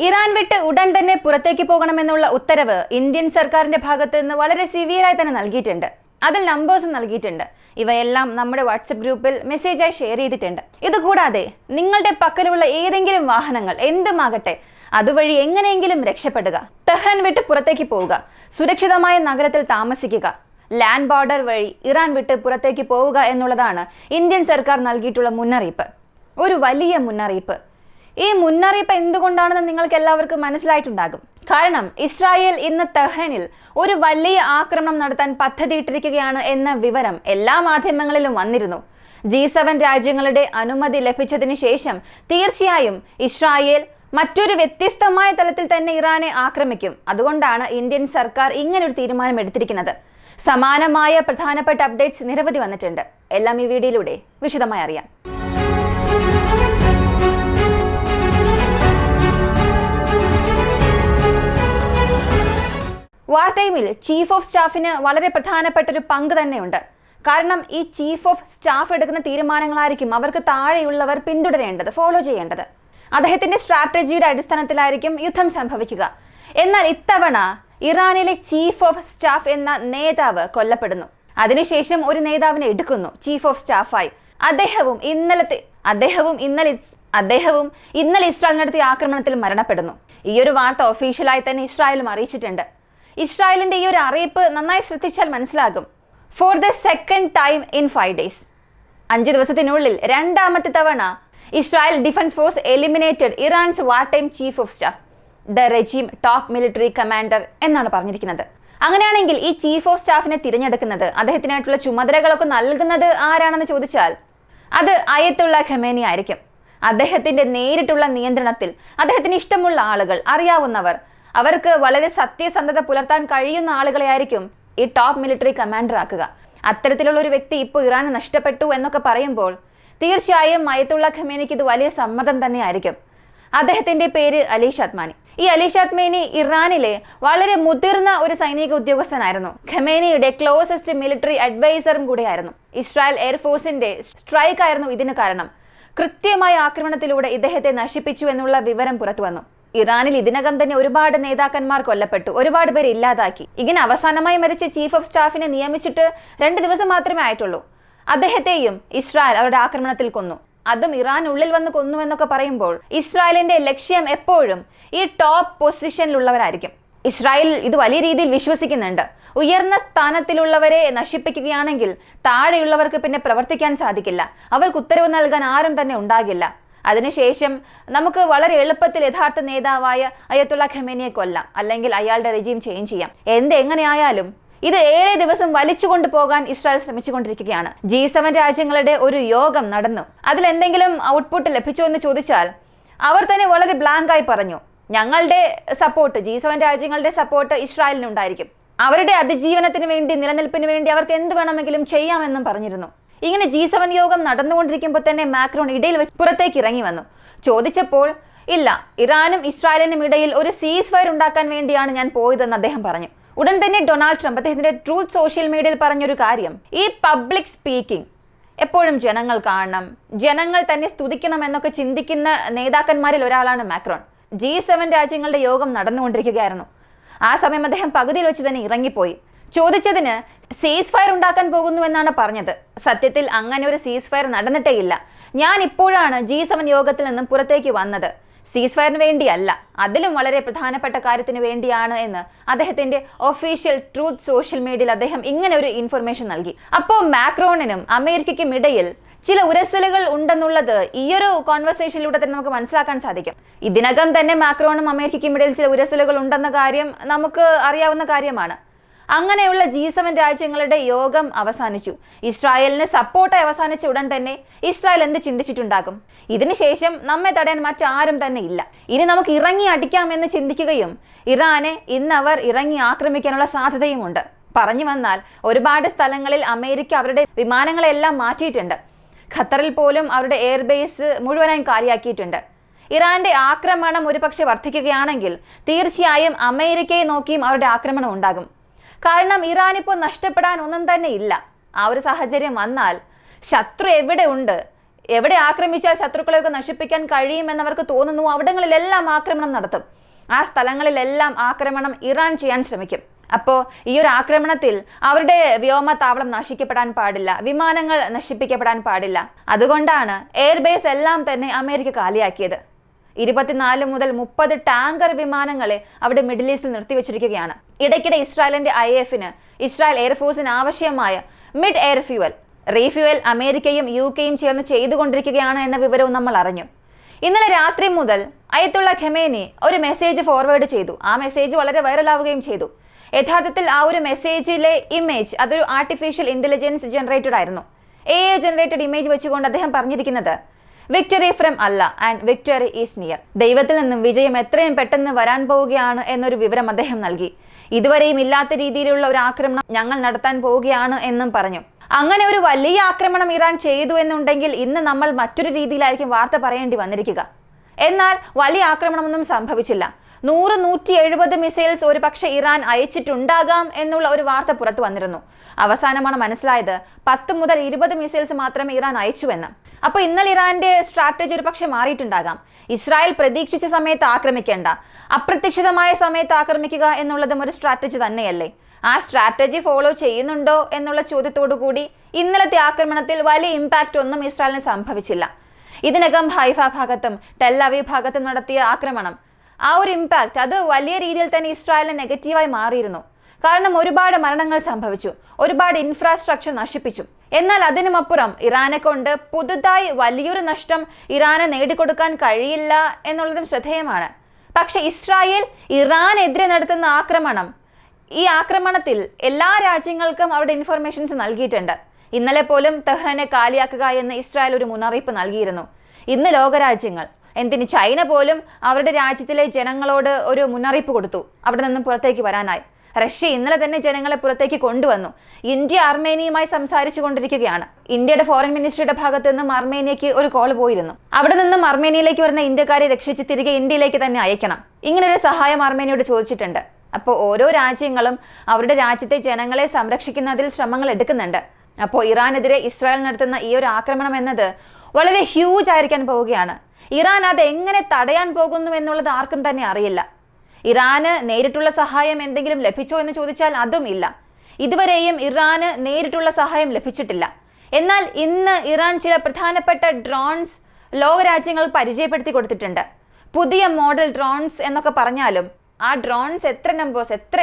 Iran വിട്ട് ഉടൻ തന്നെ പുറത്തേക്ക് പോകണമെന്നുള്ള ഉത്തരവ് ഇന്ത്യൻ സർക്കാരിന്റെ ഭാഗത്ത് നിന്ന് വളരെ സിവിയറായി തന്നെ നൽകിയിട്ടുണ്ട്. അതിൽ നമ്പേഴ്സും നൽകിയിട്ടുണ്ട്. ഇവയെല്ലാം നമ്മുടെ വാട്സപ്പ് ഗ്രൂപ്പിൽ മെസ്സേജായി ഷെയർ ചെയ്തിട്ടുണ്ട്. ഇതുകൂടാതെ നിങ്ങളുടെ പക്കലുള്ള ഏതെങ്കിലും വാഹനങ്ങൾ എന്തുമാകട്ടെ അതുവഴി എങ്ങനെയെങ്കിലും രക്ഷപ്പെടുക, തെഹ്റാൻ വിട്ട് പുറത്തേക്ക് പോവുക, സുരക്ഷിതമായ നഗരത്തിൽ താമസിക്കുക, ലാൻഡ് ബോർഡർ വഴി ഇറാൻ വിട്ട് പുറത്തേക്ക് പോവുക എന്നുള്ളതാണ് ഇന്ത്യൻ സർക്കാർ നൽകിയിട്ടുള്ള മുന്നറിയിപ്പ്. ഒരു വലിയ മുന്നറിയിപ്പ്. ഈ മുന്നറിയിപ്പ് എന്തുകൊണ്ടാണെന്ന് നിങ്ങൾക്ക് എല്ലാവർക്കും മനസ്സിലായിട്ടുണ്ടാകും. കാരണം ഇസ്രായേൽ ഇന്ന് തെഹ്റാനിൽ ഒരു വലിയ ആക്രമണം നടത്താൻ പദ്ധതിയിട്ടിരിക്കുകയാണ് എന്ന വിവരം എല്ലാ മാധ്യമങ്ങളിലും വന്നിരുന്നു. G7 രാജ്യങ്ങളുടെ അനുമതി ലഭിച്ചതിന് ശേഷം തീർച്ചയായും ഇസ്രായേൽ മറ്റൊരു വ്യത്യസ്തമായ തലത്തിൽ തന്നെ ഇറാനെ ആക്രമിക്കും. അതുകൊണ്ടാണ് ഇന്ത്യൻ സർക്കാർ ഇങ്ങനൊരു തീരുമാനം എടുത്തിരിക്കുന്നത്. സമാനമായ പ്രധാനപ്പെട്ട അപ്ഡേറ്റ്സ് നിരവധി വന്നിട്ടുണ്ട്. എല്ലാം ഈ വീഡിയോയിലൂടെ വിശദമായി അറിയാം. വാർ ടൈമിൽ ചീഫ് ഓഫ് സ്റ്റാഫിന് വളരെ പ്രധാനപ്പെട്ട ഒരു പങ്ക് തന്നെയുണ്ട്. കാരണം ഈ ചീഫ് ഓഫ് സ്റ്റാഫ് എടുക്കുന്ന തീരുമാനങ്ങളായിരിക്കും അവർക്ക് താഴെയുള്ളവർ പിന്തുടരേണ്ടത്, ഫോളോ ചെയ്യേണ്ടത്. അദ്ദേഹത്തിന്റെ സ്ട്രാറ്റജിയുടെ അടിസ്ഥാനത്തിലായിരിക്കും യുദ്ധം സംഭവിക്കുക. എന്നാൽ ഇത്തവണ ഇറാനിലെ ചീഫ് ഓഫ് സ്റ്റാഫ് എന്ന നേതാവ് കൊല്ലപ്പെടുന്നു. അതിനുശേഷം ഒരു നേതാവിനെ എടുക്കുന്നു ചീഫ് ഓഫ് സ്റ്റാഫായി. അദ്ദേഹവും ഇന്നലെ ഇസ്രായേൽ നടത്തിയ ആക്രമണത്തിൽ മരണപ്പെടുന്നു. ഈ ഒരു വാർത്ത ഒഫീഷ്യലായി തന്നെ ഇസ്രായേലും അറിയിച്ചിട്ടുണ്ട്. ഇസ്രായേലിന്റെ ഈ ഒരു അറിയിപ്പ് നന്നായി ശ്രദ്ധിച്ചാൽ മനസ്സിലാകും. For the second time in 5 days, 5 ദിവസത്തിനുള്ളിൽ രണ്ടാമത്തെ തവണ Israel defence force eliminated ഇറാൻസ് war time chief of staff, the regime top military commander എന്നാണ് പറഞ്ഞിരിക്കുന്നത്. അങ്ങനെയാണെങ്കിൽ ഈ ചീഫ് ഓഫ് സ്റ്റാഫിനെ തിരഞ്ഞെടുക്കുന്നത്, അദ്ദേഹത്തിനായിട്ടുള്ള ചുമതലകളൊക്കെ നൽകുന്നത് ആരാണെന്ന് ചോദിച്ചാൽ അത് അയത്തുള്ള ഖമേനി ആയിരിക്കും. അദ്ദേഹത്തിന്റെ നേരിട്ടുള്ള നിയന്ത്രണത്തിൽ അദ്ദേഹത്തിന് ഇഷ്ടമുള്ള ആളുകൾ, അറിയാവുന്നവർ, അവർക്ക് വളരെ സത്യസന്ധത പുലർത്താൻ കഴിയുന്ന ആളുകളെ ആയിരിക്കും ഈ ടോപ്പ് മിലിറ്ററി കമാൻഡർ ആക്കുക. അത്തരത്തിലുള്ള ഒരു വ്യക്തി ഇപ്പോൾ ഇറാന് നഷ്ടപ്പെട്ടു എന്നൊക്കെ പറയുമ്പോൾ തീർച്ചയായും അയത്തുള്ള ഖമേനിക്ക് ഇത് വലിയ സമ്മർദ്ദം തന്നെയായിരിക്കും. അദ്ദേഹത്തിന്റെ പേര് അലി ഷാത്മാനി. ഈ അലി ഷാത്മാനി ഇറാനിലെ വളരെ മുതിർന്ന ഒരു സൈനിക ഉദ്യോഗസ്ഥനായിരുന്നു. ഖമേനിയുടെ ക്ലോസസ്റ്റ് മിലിറ്ററി അഡ്വൈസറും കൂടെയായിരുന്നു. ഇസ്രായേൽ എയർഫോഴ്സിന്റെ സ്ട്രൈക്ക് ആയിരുന്നു ഇതിന് കാരണം. കൃത്യമായ ആക്രമണത്തിലൂടെ ഇദ്ദേഹത്തെ നശിപ്പിച്ചു എന്നുള്ള വിവരം പുറത്തു വന്നു. ഇറാനിൽ ഇതിനകം തന്നെ ഒരുപാട് നേതാക്കന്മാർ കൊല്ലപ്പെട്ടു, ഒരുപാട് പേര് ഇല്ലാതാക്കി. ഇങ്ങനെ അവസാനമായി മരിച്ച ചീഫ് ഓഫ് സ്റ്റാഫിനെ നിയമിച്ചിട്ട് 2 ദിവസം മാത്രമേ ആയിട്ടുള്ളൂ. അദ്ദേഹത്തെയും ഇസ്രായേൽ അവരുടെ ആക്രമണത്തിൽ കൊന്നു. അതും ഇറാനുള്ളിൽ വന്ന് കൊന്നു എന്നൊക്കെ പറയുമ്പോൾ ഇസ്രായേലിന്റെ ലക്ഷ്യം എപ്പോഴും ഈ ടോപ്പ് പൊസിഷനിലുള്ളവരായിരിക്കും. ഇസ്രായേൽ ഇത് വലിയ രീതിയിൽ വിശ്വസിക്കുന്നുണ്ട്. ഉയർന്ന സ്ഥാനത്തിലുള്ളവരെ നശിപ്പിക്കുകയാണെങ്കിൽ താഴെയുള്ളവർക്ക് പിന്നെ പ്രവർത്തിക്കാൻ സാധിക്കില്ല, അവർക്ക് ഉത്തരവ് നൽകാൻ ആരും തന്നെ ഉണ്ടാകില്ല. അതിനുശേഷം നമുക്ക് വളരെ എളുപ്പത്തിൽ യഥാർത്ഥ നേതാവായ അയത്തുള്ള ഖമേനിയെ കൊല്ലാം, അല്ലെങ്കിൽ അയാളുടെ റെജീം ചേഞ്ച് ചെയ്യാം. എങ്ങനെയായാലും ഇത് 7 ദിവസം വലിച്ചുകൊണ്ടു പോകാൻ ഇസ്രായേൽ ശ്രമിച്ചുകൊണ്ടിരിക്കുകയാണ്. G7 രാജ്യങ്ങളുടെ ഒരു യോഗം നടന്നു. അതിൽ എന്തെങ്കിലും ഔട്ട്പുട്ട് ലഭിച്ചോ എന്ന് ചോദിച്ചാൽ അവർ തന്നെ വളരെ ബ്ലാങ്കായി പറഞ്ഞു, ഞങ്ങളുടെ സപ്പോർട്ട്, G7 രാജ്യങ്ങളുടെ സപ്പോർട്ട് ഇസ്രായേലിനുണ്ടായിരിക്കും. അവരുടെ അതിജീവനത്തിന് വേണ്ടി, നിലനിൽപ്പിന് വേണ്ടി അവർക്ക് എന്ത് വേണമെങ്കിലും ചെയ്യാമെന്നും പറഞ്ഞിരുന്നു. ഇങ്ങനെ G7 യോഗം നടന്നുകൊണ്ടിരിക്കുമ്പോൾ തന്നെ മാക്രോൺ ഇടയിൽ വെച്ച് പുറത്തേക്ക് ഇറങ്ങി വന്നു. ചോദിച്ചപ്പോൾ ഇല്ല, ഇറാനും ഇസ്രായേലിനും ഇടയിൽ ഒരു സീസ് ഫയർ ഉണ്ടാക്കാൻ വേണ്ടിയാണ് ഞാൻ പോയതെന്ന് അദ്ദേഹം പറഞ്ഞു. ഉടൻ തന്നെ ഡൊണാൾഡ് ട്രംപ് അദ്ദേഹത്തിന്റെ ട്രൂത്ത് സോഷ്യൽ മീഡിയയിൽ പറഞ്ഞൊരു കാര്യം, ഈ പബ്ലിക് സ്പീക്കിംഗ് എപ്പോഴും ജനങ്ങൾ കാണണം, ജനങ്ങൾ തന്നെ സ്തുതിക്കണം എന്നൊക്കെ ചിന്തിക്കുന്ന നേതാക്കന്മാരിൽ ഒരാളാണ് മാക്രോൺ. G7 രാജ്യങ്ങളുടെ യോഗം നടന്നുകൊണ്ടിരിക്കുകയായിരുന്നു. ആ സമയം അദ്ദേഹം പകുതിയിൽ വെച്ച് തന്നെ ഇറങ്ങിപ്പോയി. ചോദിച്ചതിന് സീസ് ഫയർ ഉണ്ടാക്കാൻ പോകുന്നു എന്നാണ് പറഞ്ഞത്. സത്യത്തിൽ അങ്ങനെ ഒരു സീസ് ഫയർ നടന്നിട്ടേ ഇല്ല. ഞാൻ ഇപ്പോഴാണ് G7 യോഗത്തിൽ നിന്നും പുറത്തേക്ക് വന്നത്. സീസ് ഫയറിന് വേണ്ടിയല്ല, അതിലും വളരെ പ്രധാനപ്പെട്ട കാര്യത്തിന് വേണ്ടിയാണ് എന്ന് അദ്ദേഹത്തിന്റെ ഒഫീഷ്യൽ ട്രൂത്ത് സോഷ്യൽ മീഡിയയിൽ അദ്ദേഹം ഇങ്ങനെ ഒരു ഇൻഫർമേഷൻ നൽകി. അപ്പോൾ മാക്രോണിനും അമേരിക്കയ്ക്കും ഇടയിൽ ചില ഉരസലുകൾ ഉണ്ടെന്നുള്ളത് ഈ ഒരു കോൺവെർസേഷനിലൂടെ തന്നെ നമുക്ക് മനസ്സിലാക്കാൻ സാധിക്കും. ഇതിനകം തന്നെ മാക്രോണും അമേരിക്കയ്ക്കും ഇടയിൽ ചില ഉരസലുകൾ ഉണ്ടെന്ന കാര്യം നമുക്ക് അറിയാവുന്ന കാര്യമാണ്. അങ്ങനെയുള്ള G7 രാജ്യങ്ങളുടെ യോഗം അവസാനിച്ചു. ഇസ്രായേലിന് സപ്പോർട്ടായി അവസാനിച്ച ഉടൻ തന്നെ ഇസ്രായേൽ എന്ത് ചിന്തിച്ചിട്ടുണ്ടാകും? ഇതിനുശേഷം നമ്മെ തടയാൻ മറ്റാരും തന്നെ ഇല്ല, ഇനി നമുക്ക് ഇറങ്ങി അടിക്കാമെന്ന് ചിന്തിക്കുകയും ഇറാനെ ഇന്നവർ ഇറങ്ങി ആക്രമിക്കാനുള്ള സാധ്യതയുമുണ്ട്. പറഞ്ഞു വന്നാൽ ഒരുപാട് സ്ഥലങ്ങളിൽ അമേരിക്ക അവരുടെ വിമാനങ്ങളെല്ലാം മാറ്റിയിട്ടുണ്ട്. ഖത്തറിൽ പോലും അവരുടെ എയർബേസ് മുഴുവനായും കാലിയാക്കിയിട്ടുണ്ട്. ഇറാന്റെ ആക്രമണം ഒരുപക്ഷെ വർദ്ധിക്കുകയാണെങ്കിൽ തീർച്ചയായും അമേരിക്കയെ നോക്കിയും അവരുടെ ആക്രമണം ഉണ്ടാകും. കാരണം ഇറാൻ ഇപ്പോൾ നഷ്ടപ്പെടാൻ ഒന്നും തന്നെ ഇല്ല. ആ ഒരു സാഹചര്യം വന്നാൽ ശത്രു എവിടെ ഉണ്ട്, എവിടെ ആക്രമിച്ചാൽ ശത്രുക്കളെയൊക്കെ നശിപ്പിക്കാൻ കഴിയുമെന്നവർക്ക് തോന്നുന്നു അവിടങ്ങളിലെല്ലാം ആക്രമണം നടത്തും. ആ സ്ഥലങ്ങളിലെല്ലാം ആക്രമണം ഇറാൻ ചെയ്യാൻ ശ്രമിക്കും. അപ്പോൾ ഈ ഒരു ആക്രമണത്തിൽ അവരുടെ വ്യോമതാവളം നശിക്കപ്പെടാൻ പാടില്ല, വിമാനങ്ങൾ നശിപ്പിക്കപ്പെടാൻ പാടില്ല. അതുകൊണ്ടാണ് എയർബേസ് എല്ലാം തന്നെ അമേരിക്ക കാലിയാക്കിയത്. 24 മുതൽ 30 ടാങ്കർ വിമാനങ്ങളെ അവിടെ മിഡിൽ ഈസ്റ്റിൽ നിർത്തിവെച്ചിരിക്കുകയാണ്. ഇടയ്ക്കിടെ ഇസ്രായേലിന്റെ IAFന് ഇസ്രായേൽ എയർഫോഴ്സിന് ആവശ്യമായ മിഡ് എയർ ഫ്യൂവൽ റീഫ്യൂവൽ അമേരിക്കയും UK ചേർന്ന് ചെയ്തുകൊണ്ടിരിക്കുകയാണ് എന്ന വിവരവും നമ്മൾ അറിഞ്ഞു. ഇന്നലെ രാത്രി മുതൽ അയത്തുള്ള ഖമേനി ഒരു മെസ്സേജ് ഫോർവേഡ് ചെയ്തു. ആ മെസ്സേജ് വളരെ വൈറലാവുകയും ചെയ്തു. യഥാർത്ഥത്തിൽ ആ ഒരു മെസ്സേജിലെ ഇമേജ് അതൊരു ആർട്ടിഫിഷ്യൽ ഇന്റലിജൻസ് ജനറേറ്റഡ് ആയിരുന്നു. AI ജനറേറ്റഡ് ഇമേജ് വെച്ചുകൊണ്ട് അദ്ദേഹം പറഞ്ഞിരിക്കുന്നത് വിക്ടറി ഫ്രം അല്ല ആൻഡ് വിക്ടറി ഈസ് നിയർ. ദൈവത്തിൽ നിന്നും വിജയം എത്രയും പെട്ടെന്ന് വരാൻ പോവുകയാണ് എന്നൊരു വിവരം അദ്ദേഹം നൽകി. ഇതുവരെയും ഇല്ലാത്ത രീതിയിലുള്ള ഒരു ആക്രമണം ഞങ്ങൾ നടത്താൻ പോവുകയാണ് എന്നും പറഞ്ഞു. അങ്ങനെ ഒരു വലിയ ആക്രമണം ഇറാൻ ചെയ്തു എന്നുണ്ടെങ്കിൽ ഇന്ന് നമ്മൾ മറ്റൊരു രീതിയിലായിരിക്കും വാർത്ത പറയേണ്ടി വന്നിരിക്കുക. എന്നാൽ വലിയ ആക്രമണമൊന്നും സംഭവിച്ചില്ല. 100-170 മിസൈൽസ് ഒരു പക്ഷേ ഇറാൻ അയച്ചിട്ടുണ്ടാകാം എന്നുള്ള ഒരു വാർത്ത പുറത്തു വന്നിരുന്നു. അവസാനമാണ് മനസ്സിലായത് 10 മുതൽ 20 മിസൈൽസ് മാത്രമേ ഇറാൻ അയച്ചുവെന്ന്. അപ്പോൾ ഇന്നലെ ഇറാന്റെ സ്ട്രാറ്റജി ഒരു പക്ഷേ മാറിയിട്ടുണ്ടാകാം. ഇസ്രായേൽ പ്രതീക്ഷിച്ച സമയത്ത് ആക്രമിക്കേണ്ട, അപ്രതീക്ഷിതമായ സമയത്ത് ആക്രമിക്കുക എന്നുള്ളതും ഒരു സ്ട്രാറ്റജി തന്നെയല്ലേ? ആ സ്ട്രാറ്റജി ഫോളോ ചെയ്യുന്നുണ്ടോ എന്നുള്ള ചോദ്യത്തോടു കൂടി ഇന്നലത്തെ ആക്രമണത്തിൽ വലിയ ഇമ്പാക്റ്റ് ഒന്നും ഇസ്രായേലിന് സംഭവിച്ചില്ല. ഇതിനകം ഹൈഫ ഭാഗത്തും ടെൽ അവീവ് ഭാഗത്തും നടത്തിയ ആക്രമണം, ആ ഒരു ഇമ്പാക്റ്റ് അത് വലിയ രീതിയിൽ തന്നെ ഇസ്രായേലിന് നെഗറ്റീവായി മാറിയിരുന്നു. കാരണം ഒരുപാട് മരണങ്ങൾ സംഭവിച്ചു, ഒരുപാട് ഇൻഫ്രാസ്ട്രക്ചർ നശിപ്പിച്ചു. എന്നാൽ അതിനുമപ്പുറം ഇറാനെ കൊണ്ട് പുതുതായി വലിയൊരു നഷ്ടം ഇറാന് നേടിക്കൊടുക്കാൻ കഴിയില്ല എന്നുള്ളതും ശ്രദ്ധേയമാണ്. പക്ഷെ ഇസ്രായേൽ ഇറാനെതിരെ നടത്തുന്ന ആക്രമണം, ഈ ആക്രമണത്തിൽ എല്ലാ രാജ്യങ്ങൾക്കും അവരുടെ ഇൻഫർമേഷൻസ് നൽകിയിട്ടുണ്ട്. ഇന്നലെ പോലും തെഹ്റാനെ കാലിയാക്കുക എന്ന് ഇസ്രായേൽ ഒരു മുന്നറിയിപ്പ് നൽകിയിരുന്നു. ഇന്ന് ലോകരാജ്യങ്ങൾ, എന്തിന് ചൈന പോലും അവരുടെ രാജ്യത്തിലെ ജനങ്ങളോട് ഒരു മുന്നറിയിപ്പ് കൊടുത്തു അവിടെ നിന്നും പുറത്തേക്ക് വരാനായി. റഷ്യ ഇന്നലെ തന്നെ ജനങ്ങളെ പുറത്തേക്ക് കൊണ്ടുവന്നു. ഇന്ത്യ അർമേനിയയുമായി സംസാരിച്ചു കൊണ്ടിരിക്കുകയാണ്. ഇന്ത്യയുടെ ഫോറിൻ മിനിസ്ട്രിയുടെ ഭാഗത്ത് നിന്നും അർമേനിയയ്ക്ക് ഒരു കോൾ പോയിരുന്നു. അവിടെ നിന്നും അർമേനിയയിലേക്ക് വരുന്ന ഇന്ത്യക്കാരെ രക്ഷിച്ച് തിരികെ ഇന്ത്യയിലേക്ക് തന്നെ അയക്കണം, ഇങ്ങനൊരു സഹായം അർമേനിയോട് ചോദിച്ചിട്ടുണ്ട്. അപ്പോൾ ഓരോ രാജ്യങ്ങളും അവരുടെ രാജ്യത്തെ ജനങ്ങളെ സംരക്ഷിക്കുന്നതിൽ ശ്രമങ്ങൾ എടുക്കുന്നുണ്ട്. അപ്പോൾ ഇറാനെതിരെ ഇസ്രായേൽ നടത്തുന്ന ഈ ഒരു ആക്രമണം എന്നത് വളരെ ഹ്യൂജ് ആയിരിക്കാൻ പോവുകയാണ്. ഇറാൻ അത് എങ്ങനെ തടയാൻ പോകുന്നു എന്നുള്ളത് ആർക്കും തന്നെ അറിയില്ല. ഇറാന് നേരിട്ടുള്ള സഹായം എന്തെങ്കിലും ലഭിച്ചോ എന്ന് ചോദിച്ചാൽ അതും ഇല്ല. ഇതുവരെയും ഇറാന് നേരിട്ടുള്ള സഹായം ലഭിച്ചിട്ടില്ല. എന്നാൽ ഇന്ന് ഇറാൻ ചില പ്രധാനപ്പെട്ട ഡ്രോൺസ് ലോകരാജ്യങ്ങൾ പരിചയപ്പെടുത്തി കൊടുത്തിട്ടുണ്ട്. പുതിയ മോഡൽ ഡ്രോൺസ് എന്നൊക്കെ പറഞ്ഞാലും ആ ഡ്രോൺസ് എത്ര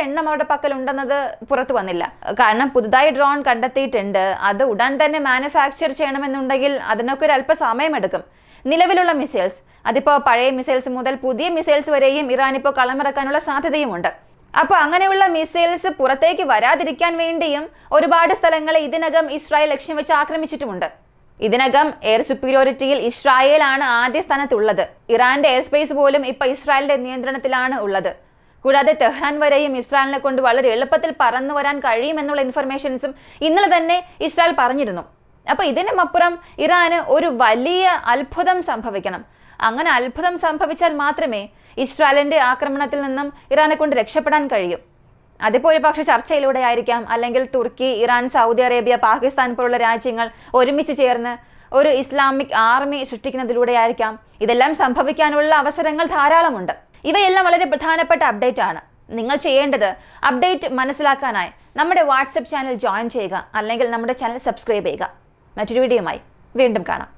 എണ്ണം അവരുടെ പക്കൽ ഉണ്ടെന്നത് പുറത്തു വന്നില്ല. കാരണം പുതുതായി ഡ്രോൺ കണ്ടെത്തിയിട്ടുണ്ട്. അത് ഉടൻ തന്നെ മാനുഫാക്ചർ ചെയ്യണമെന്നുണ്ടെങ്കിൽ അതിനൊക്കെ ഒരു അല്പ സമയമെടുക്കും. നിലവിലുള്ള മിസൈൽസ്, അതിപ്പോൾ പഴയ മിസൈൽസ് മുതൽ പുതിയ മിസൈൽസ് വരെയും ഇറാൻ ഇപ്പോൾ കളമിറക്കാനുള്ള സാധ്യതയുമുണ്ട്. അപ്പോൾ അങ്ങനെയുള്ള മിസൈൽസ് പുറത്തേക്ക് വരാതിരിക്കാൻ വേണ്ടിയും ഒരുപാട് സ്ഥലങ്ങളെ ഇതിനകം ഇസ്രായേൽ ലക്ഷ്യം വെച്ച് ആക്രമിച്ചിട്ടുമുണ്ട്. ഇതിനകം എയർ സുപ്പീരിയോറിറ്റിയിൽ ഇസ്രായേലാണ് ആദ്യ സ്ഥാനത്തുള്ളത്. ഇറാന്റെ എയർ സ്പേസ് പോലും ഇപ്പൊ ഇസ്രായേലിന്റെ നിയന്ത്രണത്തിലാണ് ഉള്ളത്. കൂടാതെ തെഹ്റാൻ വരെയും ഇസ്രായേലിനെ കൊണ്ട് വളരെ എളുപ്പത്തിൽ പറന്നു വരാൻ കഴിയുമെന്നുള്ള ഇൻഫർമേഷൻസും ഇന്നലെ തന്നെ ഇസ്രായേൽ പറഞ്ഞിരുന്നു. അപ്പൊ ഇതിനുമപ്പുറം ഇറാന് ഒരു വലിയ അത്ഭുതം സംഭവിക്കണം. അങ്ങനെ അത്ഭുതം സംഭവിച്ചാൽ മാത്രമേ ഇസ്രായേലിന്റെ ആക്രമണത്തിൽ നിന്നും ഇറാനെ കൊണ്ട് രക്ഷപ്പെടാൻ കഴിയൂ. അതിപ്പോൾ ഒരു പക്ഷേ ചർച്ചയിലൂടെ ആയിരിക്കാം, അല്ലെങ്കിൽ തുർക്കി, ഇറാൻ, സൗദി അറേബ്യ, പാകിസ്ഥാൻ പോലുള്ള രാജ്യങ്ങൾ ഒരുമിച്ച് ചേർന്ന് ഒരു ഇസ്ലാമിക് ആർമി സൃഷ്ടിക്കുന്നതിലൂടെ ആയിരിക്കാം. ഇതെല്ലാം സംഭവിക്കാനുള്ള അവസരങ്ങൾ ധാരാളമുണ്ട്. ഇവയെല്ലാം വളരെ പ്രധാനപ്പെട്ട അപ്ഡേറ്റ് ആണ്. നിങ്ങൾ ചെയ്യേണ്ടത് അപ്ഡേറ്റ് മനസ്സിലാക്കാനായി നമ്മുടെ വാട്സപ്പ് ചാനൽ ജോയിൻ ചെയ്യുക, അല്ലെങ്കിൽ നമ്മുടെ ചാനൽ സബ്സ്ക്രൈബ് ചെയ്യുക. മറ്റൊരു വീഡിയോയുമായി വീണ്ടും കാണാം.